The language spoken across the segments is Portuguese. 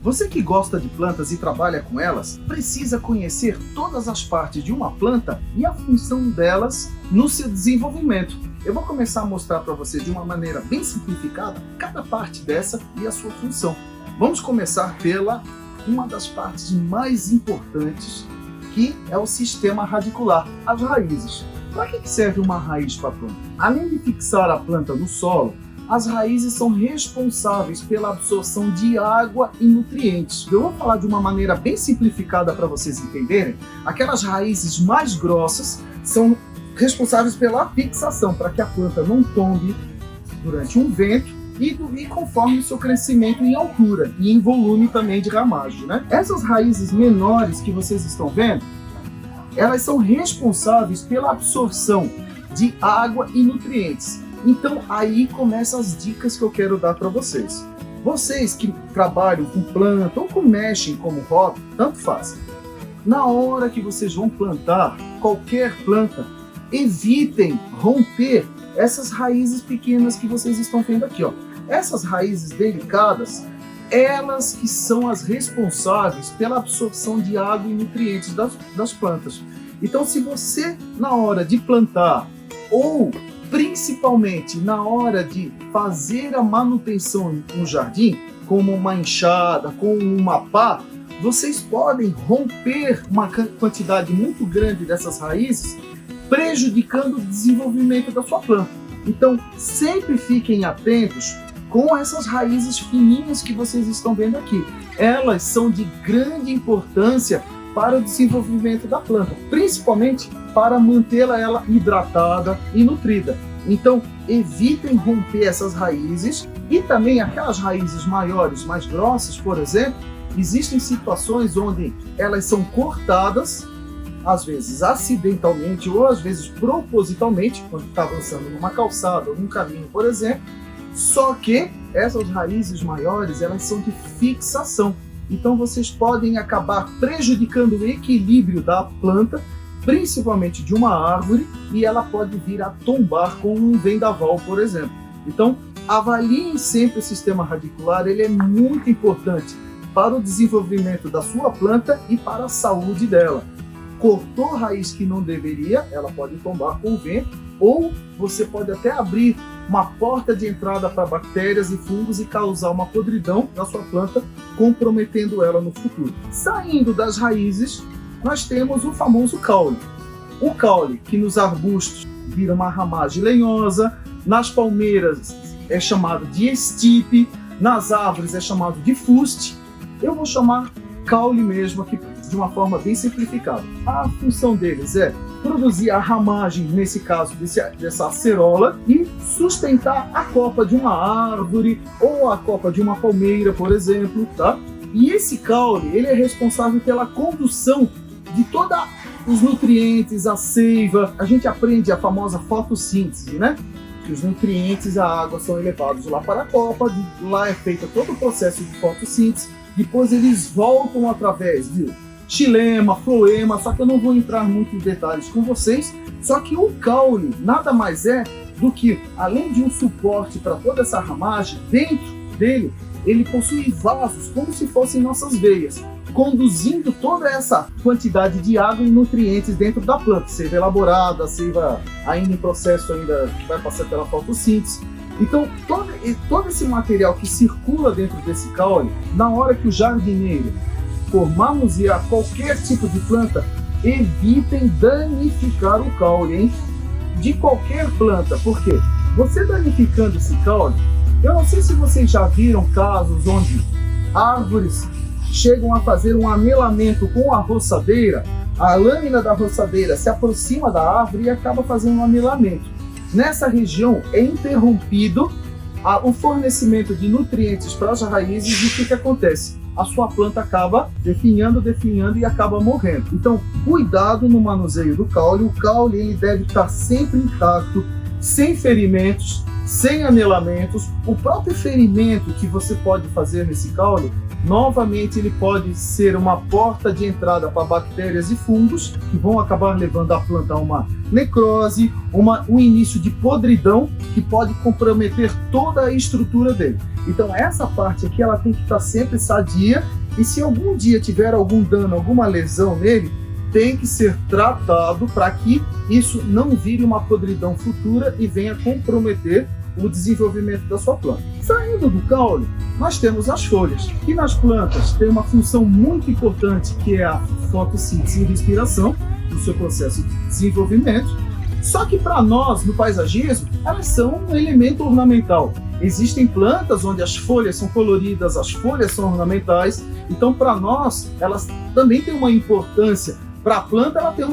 Você que gosta de plantas e trabalha com elas, precisa conhecer todas as partes de uma planta e a função delas no seu desenvolvimento. Eu vou começar a mostrar para você de uma maneira bem simplificada cada parte dessa e a sua função. Vamos começar pela uma das partes mais importantes, que é o sistema radicular, as raízes. Para que serve uma raiz para a planta? Além de fixar a planta no solo, as raízes são responsáveis pela absorção de água e nutrientes. Eu vou falar de uma maneira bem simplificada para vocês entenderem. Aquelas raízes mais grossas são responsáveis pela fixação, para que a planta não tombe durante um vento e conforme o seu crescimento em altura e em volume também de ramagem, né? Essas raízes menores que vocês estão vendo, elas são responsáveis pela absorção de água e nutrientes. Então aí começam as dicas que eu quero dar para vocês. Vocês que trabalham com planta ou que mexem como hobby, tanto faz. Na hora que vocês vão plantar qualquer planta, evitem romper essas raízes pequenas que vocês estão vendo aqui, ó. Essas raízes delicadas, elas que são as responsáveis pela absorção de água e nutrientes das plantas. Então, se você, na hora de plantar, ou principalmente na hora de fazer a manutenção no jardim, como uma enxada, com uma pá, vocês podem romper uma quantidade muito grande dessas raízes, prejudicando o desenvolvimento da sua planta. Então, sempre fiquem atentos com essas raízes fininhas que vocês estão vendo aqui. Elas são de grande importância para o desenvolvimento da planta, principalmente para mantê-la hidratada e nutrida. Então, evitem romper essas raízes e também aquelas raízes maiores, mais grossas, por exemplo, existem situações onde elas são cortadas, às vezes acidentalmente ou às vezes propositalmente, quando está avançando numa calçada ou num caminho, por exemplo. Só que essas raízes maiores, elas são de fixação. Então vocês podem acabar prejudicando o equilíbrio da planta, principalmente de uma árvore, e ela pode vir a tombar com um vendaval, por exemplo. Então avaliem sempre o sistema radicular, ele é muito importante para o desenvolvimento da sua planta e para a saúde dela. Cortou raiz que não deveria, ela pode tombar com o vento, ou você pode até abrir uma porta de entrada para bactérias e fungos e causar uma podridão na sua planta, comprometendo ela no futuro. Saindo das raízes, nós temos o famoso caule. O caule, que nos arbustos vira uma ramagem lenhosa, nas palmeiras é chamado de estipe, nas árvores é chamado de fuste. Eu vou chamar caule mesmo aqui de uma forma bem simplificada. A função deles é produzir a ramagem, nesse caso dessa acerola, e sustentar a copa de uma árvore ou a copa de uma palmeira, por exemplo, tá? E esse caule, ele é responsável pela condução de todos os nutrientes, a seiva. A gente aprende a famosa fotossíntese, né? Que os nutrientes, a água são elevados lá para a copa, lá é feito todo o processo de fotossíntese, depois eles voltam através de xilema, floema, só que eu não vou entrar muito em detalhes com vocês. Só que o caule nada mais é do que, além de um suporte para toda essa ramagem, dentro dele ele possui vasos como se fossem nossas veias, conduzindo toda essa quantidade de água e nutrientes dentro da planta, seiva elaborada, seiva ainda em processo, ainda que vai passar pela fotossíntese. Então, todo esse material que circula dentro desse caule, na hora que o jardineiro for manusear qualquer tipo de planta, evitem danificar o caule, hein? De qualquer planta, porque você danificando esse caule, eu não sei se vocês já viram casos onde árvores chegam a fazer um anelamento com a roçadeira, a lâmina da roçadeira se aproxima da árvore e acaba fazendo um anelamento. Nessa região é interrompido o fornecimento de nutrientes para as raízes e o que acontece? A sua planta acaba definhando e acaba morrendo. Então, cuidado no manuseio do caule. O caule ele deve estar sempre intacto, sem ferimentos, sem anelamentos. O próprio ferimento que você pode fazer nesse caule Novamente, ele pode ser uma porta de entrada para bactérias e fungos que vão acabar levando a planta a uma necrose, um início de podridão que pode comprometer toda a estrutura dele. Então essa parte aqui ela tem que estar sempre sadia, e se algum dia tiver algum dano, alguma lesão nele, tem que ser tratado para que isso não vire uma podridão futura e venha comprometer o desenvolvimento da sua planta. Saindo do caule, nós temos as folhas, que nas plantas tem uma função muito importante, que é a fotossíntese e respiração, no seu processo de desenvolvimento. Só que para nós, no paisagismo, elas são um elemento ornamental. Existem plantas onde as folhas são coloridas, as folhas são ornamentais, então para nós elas também têm uma importância. Para a planta ela tem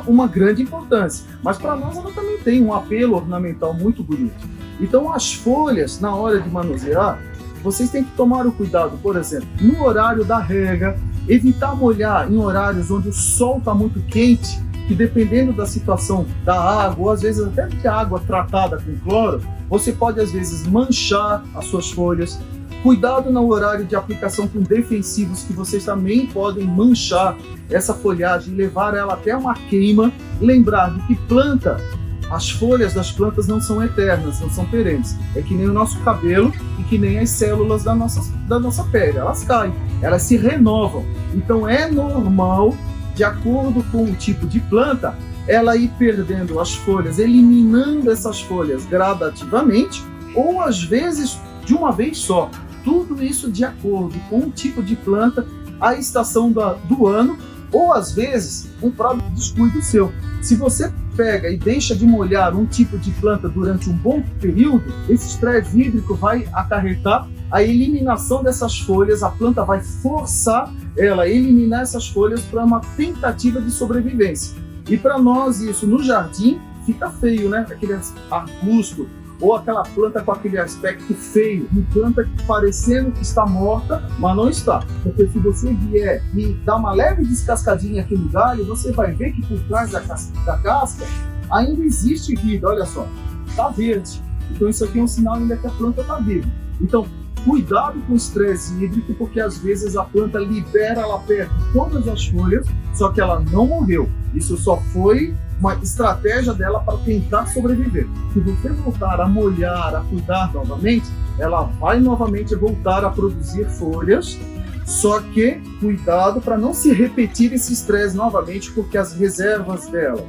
uma grande importância, mas para nós ela também tem um apelo ornamental muito bonito. Então as folhas, na hora de manusear, vocês têm que tomar o cuidado, por exemplo, no horário da rega, evitar molhar em horários onde o sol está muito quente, que dependendo da situação da água, ou às vezes até de água tratada com cloro, você pode às vezes manchar as suas folhas. Cuidado no horário de aplicação com defensivos, que vocês também podem manchar essa folhagem e levar ela até uma queima. Lembrar de que planta, as folhas das plantas não são eternas, não são perenes. É que nem o nosso cabelo e que nem as células da nossa pele. Elas caem, elas se renovam. Então é normal, de acordo com o tipo de planta, ela ir perdendo as folhas, eliminando essas folhas gradativamente, ou às vezes de uma vez só. Tudo isso de acordo com o tipo de planta, a estação do ano, ou às vezes um próprio descuido seu. Se você pega e deixa de molhar um tipo de planta durante um bom período, esse estresse hídrico vai acarretar a eliminação dessas folhas, a planta vai forçar ela a eliminar essas folhas para uma tentativa de sobrevivência. E para nós isso no jardim fica feio, né? Aquele arbusto, ou aquela planta com aquele aspecto feio, uma planta parecendo que está morta, mas não está. Porque se você vier e dar uma leve descascadinha aqui no galho, você vai ver que por trás da casca ainda existe vida, olha só, está verde. Então isso aqui é um sinal ainda que a planta está viva. Então, cuidado com o estresse hídrico, porque às vezes a planta libera, ela perde todas as folhas, só que ela não morreu. Isso só foi uma estratégia dela para tentar sobreviver. Se você voltar a molhar, a cuidar novamente, ela vai novamente voltar a produzir folhas, só que cuidado para não se repetir esse estresse novamente, porque as reservas dela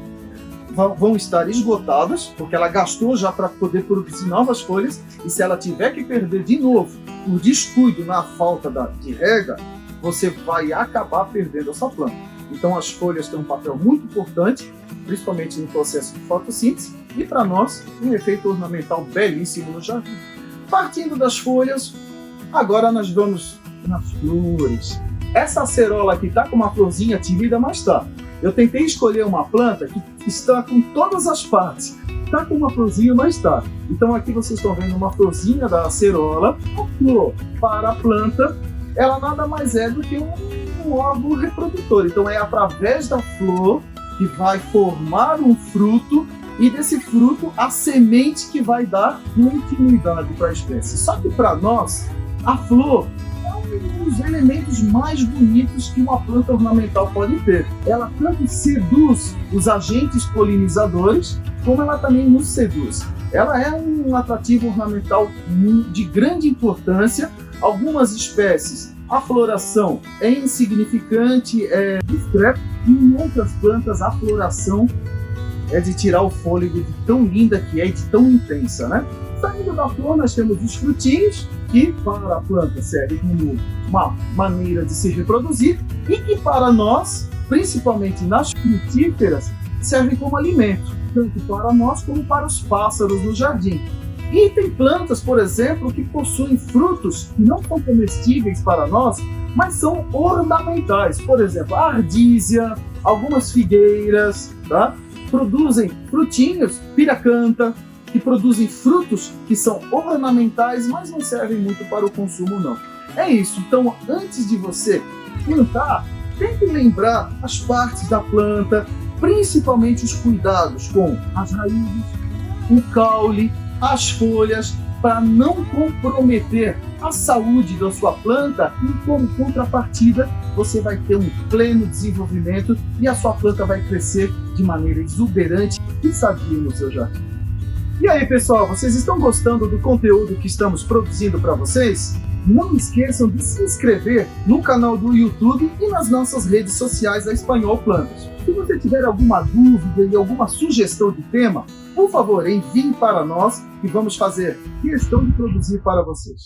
vão estar esgotadas, porque ela gastou já para poder produzir novas folhas, e se ela tiver que perder de novo por descuido na falta de rega, você vai acabar perdendo essa planta. Então as folhas têm um papel muito importante, principalmente no processo de fotossíntese, e para nós um efeito ornamental belíssimo no jardim. Partindo das folhas, agora nós vamos nas flores. Essa acerola aqui está com uma florzinha tímida, mas está. Eu tentei escolher uma planta que está com todas as partes. Está com uma florzinha, mas está. Então aqui vocês estão vendo uma florzinha da acerola. A flor para a planta, ela nada mais é do que um órgão reprodutor. Então é através da flor que vai formar um fruto, e desse fruto a semente que vai dar continuidade para a espécie. Só que para nós, a flor é um dos elementos mais bonitos que uma planta ornamental pode ter. Ela tanto seduz os agentes polinizadores, como ela também nos seduz. Ela é um atrativo ornamental de grande importância. Algumas espécies, a floração é insignificante, é discreta, e em outras plantas a floração é de tirar o fôlego de tão linda que é e de tão intensa, né? Saindo da flor, nós temos os frutinhos, que para a planta serve como uma maneira de se reproduzir, e que para nós, principalmente nas frutíferas, servem como alimento, tanto para nós como para os pássaros no jardim. E tem plantas, por exemplo, que possuem frutos que não são comestíveis para nós, mas são ornamentais. Por exemplo, a ardísia, algumas figueiras, tá? Produzem frutinhos, piracanta, que produzem frutos que são ornamentais, mas não servem muito para o consumo, não. É isso. Então, antes de você plantar, tem que lembrar as partes da planta, principalmente os cuidados com as raízes, o caule, as folhas, para não comprometer a saúde da sua planta, e como contrapartida você vai ter um pleno desenvolvimento e a sua planta vai crescer de maneira exuberante e sadia no seu jardim. E aí, pessoal, vocês estão gostando do conteúdo que estamos produzindo para vocês? Não esqueçam de se inscrever no canal do YouTube e nas nossas redes sociais da Espanhol Plantas. Se você tiver alguma dúvida e alguma sugestão de tema, por favor, envie para nós e vamos fazer questão de produzir para vocês.